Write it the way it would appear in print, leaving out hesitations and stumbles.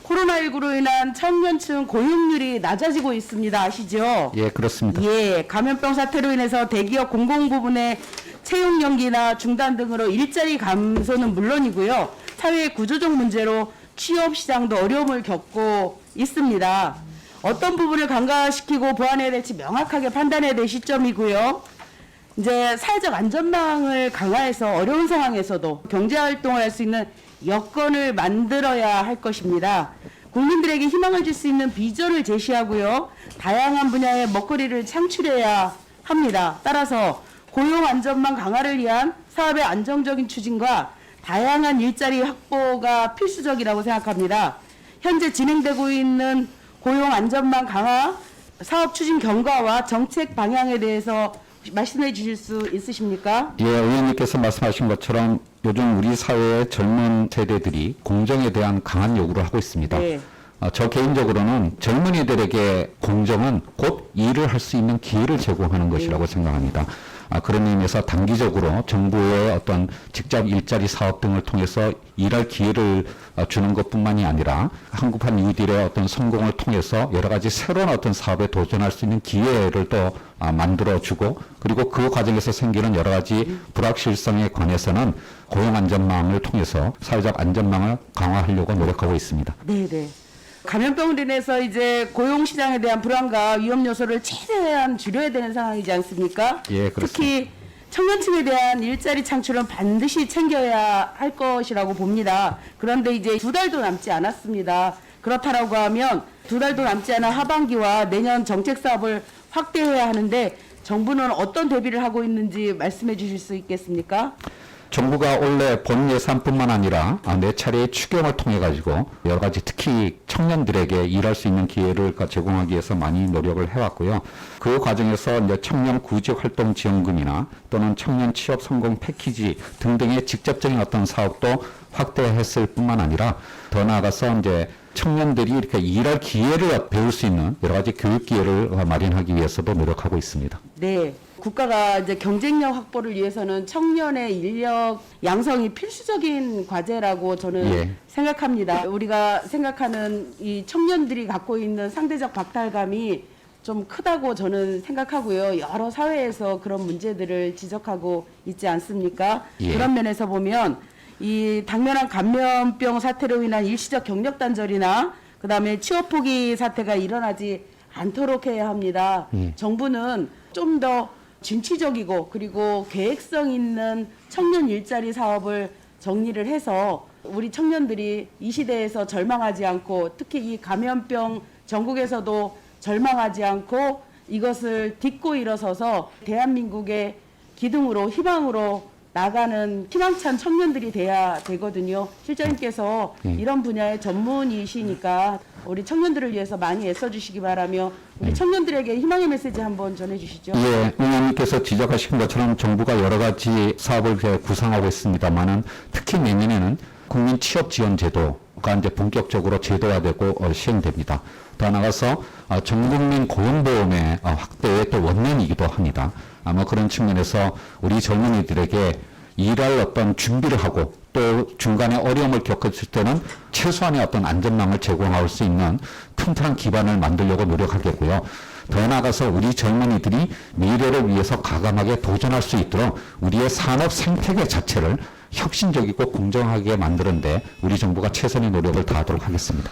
코로나19로 인한 청년층 고용률이 낮아지고 있습니다. 아시죠? 예, 그렇습니다. 예, 감염병 사태로 인해서 대기업 공공 부문의 채용 연기나 중단 등으로 일자리 감소는 물론이고요. 사회 구조적 문제로 취업 시장도 어려움을 겪고 있습니다. 어떤 부분을 강화시키고 보완해야 될지 명확하게 판단해야 될 시점이고요. 이제 사회적 안전망을 강화해서 어려운 상황에서도 경제 활동을 할 수 있는 여건을 만들어야 할 것입니다. 국민들에게 희망을 줄 수 있는 비전을 제시하고요. 다양한 분야의 먹거리를 창출해야 합니다. 따라서 고용 안전망 강화를 위한 사업의 안정적인 추진과 다양한 일자리 확보가 필수적이라고 생각합니다. 현재 진행되고 있는 고용 안전망 강화 사업 추진 경과와 정책 방향에 대해서 말씀해 주실 수 있으십니까? 예, 의원님께서 말씀하신 것처럼 요즘 우리 사회의 젊은 세대들이 공정에 대한 강한 요구를 하고 있습니다. 네. 저 개인적으로는 젊은이들에게 공정은 곧 일을 할 수 있는 기회를 제공하는 것이라고 생각합니다. 그런 의미에서 단기적으로 정부의 어떤 직접 일자리 사업 등을 통해서 일할 기회를 주는 것뿐만이 아니라 한국판 뉴딜의 어떤 성공을 통해서 여러 가지 새로운 어떤 사업에 도전할 수 있는 기회를 또 만들어주고, 그리고 그 과정에서 생기는 여러 가지 불확실성에 관해서는 고용안전망을 통해서 사회적 안전망을 강화하려고 노력하고 있습니다. 네네. 감염병으로 인해서 이제 고용시장에 대한 불안과 위험 요소를 최대한 줄여야 되는 상황이지 않습니까? 예, 그렇습니다. 특히 청년층에 대한 일자리 창출은 반드시 챙겨야 할 것이라고 봅니다. 그런데 이제 2달도 남지 않았습니다. 그렇다라고 하면 2달도 남지 않은 하반기와 내년 정책 사업을 확대해야 하는데 정부는 어떤 대비를 하고 있는지 말씀해 주실 수 있겠습니까? 정부가 원래 본 예산뿐만 아니라 4차례의 추경을 통해 가지고 여러 가지 특히 청년들에게 일할 수 있는 기회를 제공하기 위해서 많이 노력을 해왔고요. 그 과정에서 이제 청년 구직 활동 지원금이나 또는 청년 취업 성공 패키지 등등의 직접적인 어떤 사업도 확대했을 뿐만 아니라 더 나아가서 이제 청년들이 이렇게 일할 기회를 배울 수 있는 여러 가지 교육 기회를 마련하기 위해서도 노력하고 있습니다. 네. 국가가 이제 경쟁력 확보를 위해서는 청년의 인력 양성이 필수적인 과제라고 저는 예. 생각합니다. 우리가 생각하는 이 청년들이 갖고 있는 상대적 박탈감이 좀 크다고 저는 생각하고요. 여러 사회에서 그런 문제들을 지적하고 있지 않습니까? 예. 그런 면에서 보면 이 당면한 감염병 사태로 인한 일시적 경력 단절이나 그다음에 취업 포기 사태가 일어나지 않도록 해야 합니다. 정부는 좀 더 진취적이고 그리고 계획성 있는 청년 일자리 사업을 정리를 해서 우리 청년들이 이 시대에서 절망하지 않고 특히 이 감염병 전국에서도 절망하지 않고 이것을 딛고 일어서서 대한민국의 기둥으로 희망으로 나가는 희망찬 청년들이 돼야 되거든요. 실장님께서 이런 분야의 전문이시니까 우리 청년들을 위해서 많이 애써주시기 바라며 우리 청년들에게 희망의 메시지 한번 전해주시죠. 예, 의원님께서 지적하신 것처럼 정부가 여러 가지 사업을 구상하고 있습니다만은 특히 내년에는 국민 취업 지원 제도가 이제 본격적으로 제도화되고 시행됩니다. 더 나아가서 전국민 고용보험의 확대의 또 원년이기도 합니다. 아마 그런 측면에서 우리 젊은이들에게 일할 어떤 준비를 하고 또 중간에 어려움을 겪었을 때는 최소한의 어떤 안전망을 제공할 수 있는 튼튼한 기반을 만들려고 노력하겠고요. 더 나아가서 우리 젊은이들이 미래를 위해서 과감하게 도전할 수 있도록 우리의 산업 생태계 자체를 혁신적이고 공정하게 만드는 데 우리 정부가 최선의 노력을 다하도록 하겠습니다.